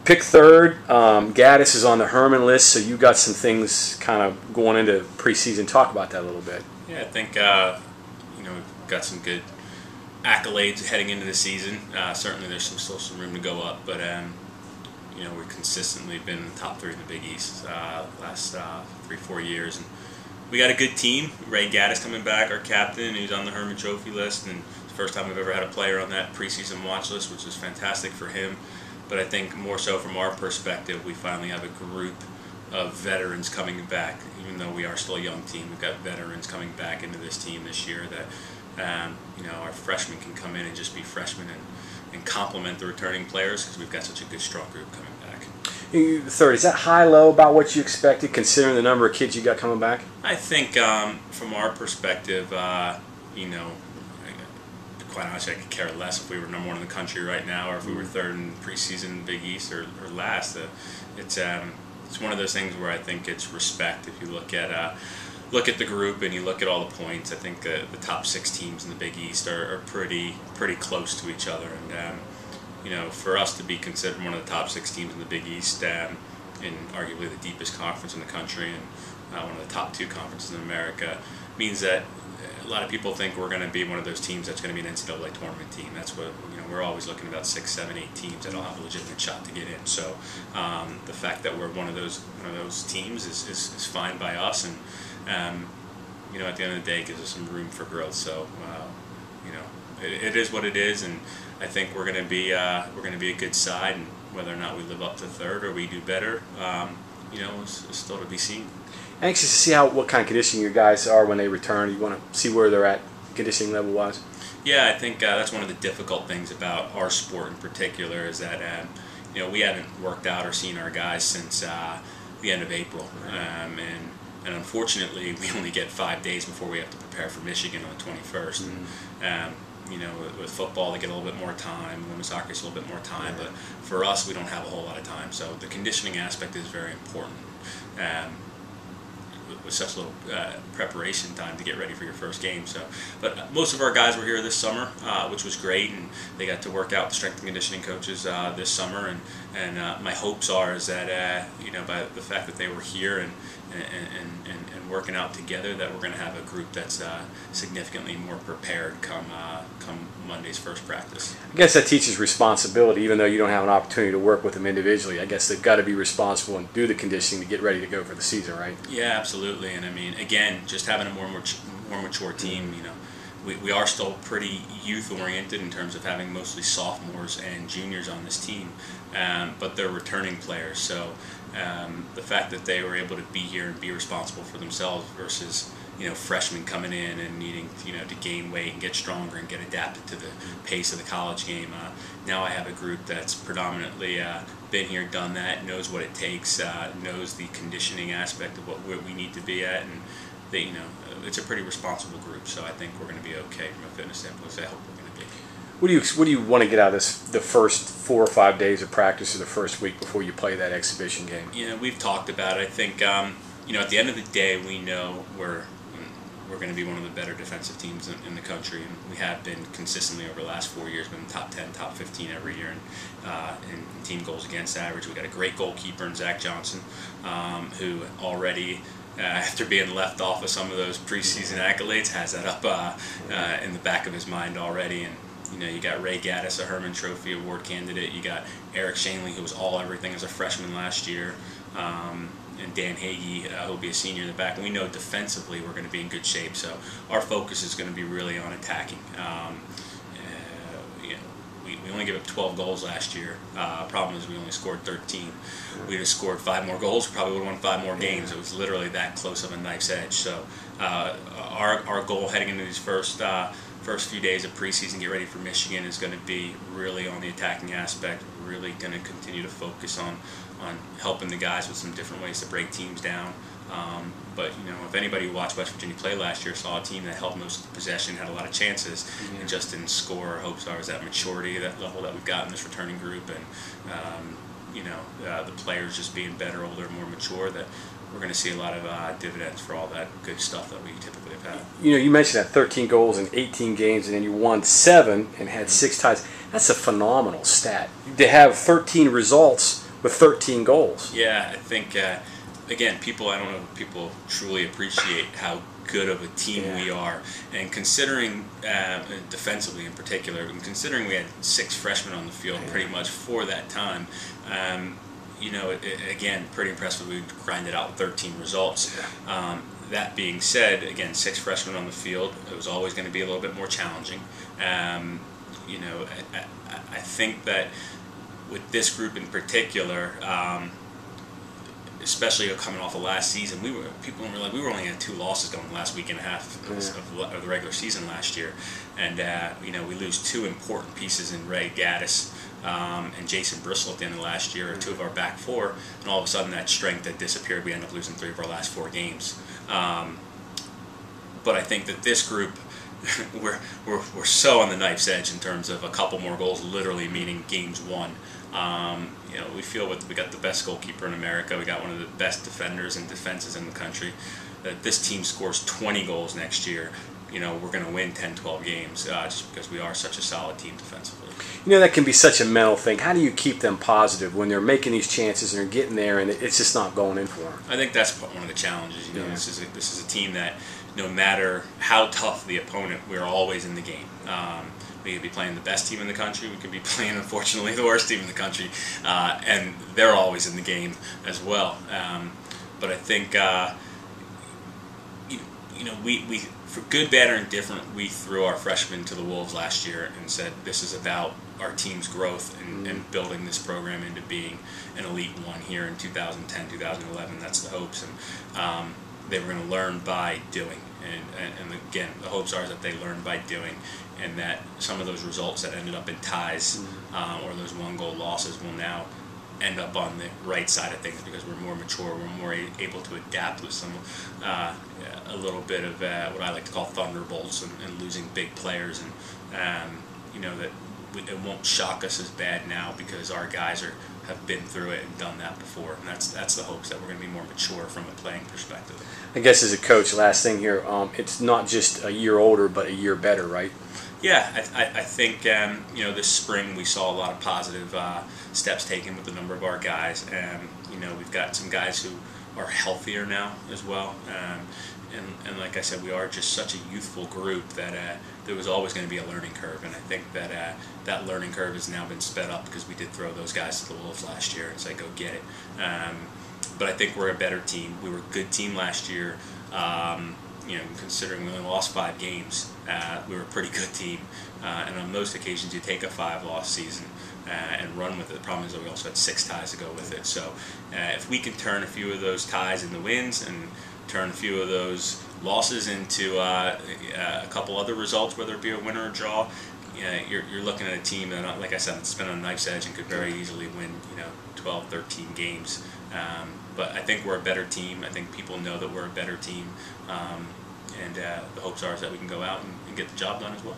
pick third. Gaddis is on the Herman list, so you got some things kind of going into preseason. Talk about that a little bit. Yeah, I think we've got some good accolades heading into the season. Certainly, there's still some room to go up, but we've consistently been in the top 3 in the Big East last 3-4 years, and we got a good team. Ray Gaddis coming back, our captain, who's on the Herman Trophy list, and it's the first time we've ever had a player on that preseason watch list, which is fantastic for him. But I think more so from our perspective, we finally have a group of veterans coming back. Even though we are still a young team, we've got veterans coming back into this team this year that our freshmen can come in and just be freshmen and complement the returning players, because we've got such a good, strong group coming back. Third, is that high, low about what you expected, considering the number of kids you got coming back? I think from our perspective, quite honestly, I could care less if we were number 1 in the country right now, or if we were third in preseason Big East or last. It's one of those things where I think it's respect. If you look at the group and you look at all the points, I think the top 6 teams in the Big East are pretty close to each other. And for us to be considered one of the top 6 teams in the Big East, in arguably the deepest conference in the country and one of the top 2 conferences in America, means that a lot of people think we're going to be one of those teams that's going to be an NCAA tournament team. That's what we're always looking at, about 6, 7, 8 teams that'll have a legitimate shot to get in. So the fact that we're one of those teams is fine by us, and at the end of the day, it gives us some room for growth. So it is what it is, and I think we're going to be a good side, and whether or not we live up to third or we do better, is still to be seen. Anxious to see what kind of conditioning your guys are when they return. You want to see where they're at conditioning level wise? Yeah, I think that's one of the difficult things about our sport in particular, is that we haven't worked out or seen our guys since the end of April, and unfortunately we only get 5 days before we have to prepare for Michigan on the 21st. And, with football they get a little bit more time, women's hockey is a little bit more time, but for us we don't have a whole lot of time. So the conditioning aspect is very important. With such little preparation time to get ready for your first game. But most of our guys were here this summer, which was great, and they got to work out with the strength and conditioning coaches this summer. And my hopes are is that by the fact that they were here and working out together, that we're going to have a group that's significantly more prepared come Monday's first practice. I guess that teaches responsibility, even though you don't have an opportunity to work with them individually. I guess they've got to be responsible and do the conditioning to get ready to go for the season, right? Yeah, absolutely. And I mean, again, just having a more mature team, we are still pretty youth-oriented in terms of having mostly sophomores and juniors on this team, but they're returning players. So the fact that they were able to be here and be responsible for themselves versus freshmen coming in and needing to gain weight and get stronger and get adapted to the pace of the college game. Now I have a group that's predominantly been here, done that, knows what it takes, knows the conditioning aspect of what we need to be at, and they, it's a pretty responsible group. So I think we're going to be okay from a fitness standpoint. So I hope we're going to be. What do you want to get out of this, the first 4 or 5 days of practice or the first week before you play that exhibition game? We've talked about it. I think at the end of the day, we know we're going to be one of the better defensive teams in the country, and we have been consistently over the last 4 years, been top 10, top 15 every year in team goals against average. We got a great goalkeeper in Zach Johnson, who already, after being left off of some of those preseason accolades, has that up in the back of his mind already. And you got Ray Gaddis, a Herman Trophy Award candidate. You got Eric Shanley, who was all everything as a freshman last year. And Dan Hagee, who'll be a senior in the back. And we know defensively we're going to be in good shape, so our focus is going to be really on attacking. We only gave up 12 goals last year. Problem is we only scored 13. We'd have scored 5 more goals, probably would have won 5 more games. It was literally that close of a knife's edge. So our goal heading into these first few days of preseason, get ready for Michigan, is going to be really on the attacking aspect. Really going to continue to focus on helping the guys with some different ways to break teams down. But if anybody who watched West Virginia play last year saw a team that held most of the possession, had a lot of chances, and just didn't score. Our hopes are is that maturity, that level that we've got in this returning group, and the players just being better, older, more mature, that we're going to see a lot of dividends for all that good stuff that we typically have had. You mentioned that 13 goals in 18 games, and then you won 7 and had 6 ties. That's a phenomenal stat. To have 13 results with 13 goals. Yeah, I think again, I don't know if people truly appreciate how good of a team we are, and considering defensively in particular, and considering we had 6 freshmen on the field pretty much for that time. You know, again, pretty impressive. We grinded out 13 results. That being said, again, 6 freshmen on the field, it was always going to be a little bit more challenging. You know, I think that with this group in particular, especially coming off of last season, people were like, we were only at 2 losses going the last week and a half of the regular season last year, and you know, we lose 2 important pieces in Ray Gaddis and Jason Bristol at the end of last year, 2 of our back 4, and all of a sudden that strength had disappeared. We ended up losing 3 of our last 4 games. But I think that this group, we're so on the knife's edge in terms of a couple more goals, literally meaning games won. You know, we feel we got the best goalkeeper in America. We got one of the best defenders and defenses in the country. That this team scores 20 goals next year, you know, we're going to win 10, 12 games just because we are such a solid team defensively. You know, that can be such a mental thing. How do you keep them positive when they're making these chances and they're getting there and it's just not going in for them? I think that's one of the challenges. You know, this is a team that no matter how tough the opponent, we're always in the game. We could be playing the best team in the country. We could be playing, unfortunately, the worst team in the country, and they're always in the game as well. But I think you know, we for good, bad, or indifferent, we threw our freshmen to the wolves last year and said this is about our team's growth and building this program into being an Elite One here in 2010, 2011. That's the hopes, and they were going to learn by doing. And again, the hopes are that they learn by doing, and that some of those results that ended up in ties or those 1-goal losses will now end up on the right side of things because we're more mature, we're more able to adapt with some a little bit of what I like to call thunderbolts and losing big players, and you know, that it won't shock us as bad now because our guys have been through it and done that before, and that's the hopes, that we're going to be more mature from a playing perspective. I guess as a coach, last thing here, it's not just a year older, but a year better, right? Yeah, I think you know, this spring we saw a lot of positive steps taken with a number of our guys, and you know, we've got some guys who are healthier now as well, and like I said, we are just such a youthful group that there was always going to be a learning curve, and I think that that learning curve has now been sped up because we did throw those guys to the wolves last year and say go get it. But I think we're a better team. We were a good team last year. You know, considering we only lost 5 games, we were a pretty good team. And on most occasions, you take a 5-loss season and run with it. The problem is that we also had 6 ties to go with it. So if we can turn a few of those ties into wins and turn a few of those losses into a couple other results, whether it be a win or a draw, you're looking at a team that, like I said, it's been on a knife's edge and could very easily win, you know, 12, 13 games. But I think we're a better team. I think people know that we're a better team. And the hopes are that we can go out and get the job done as well.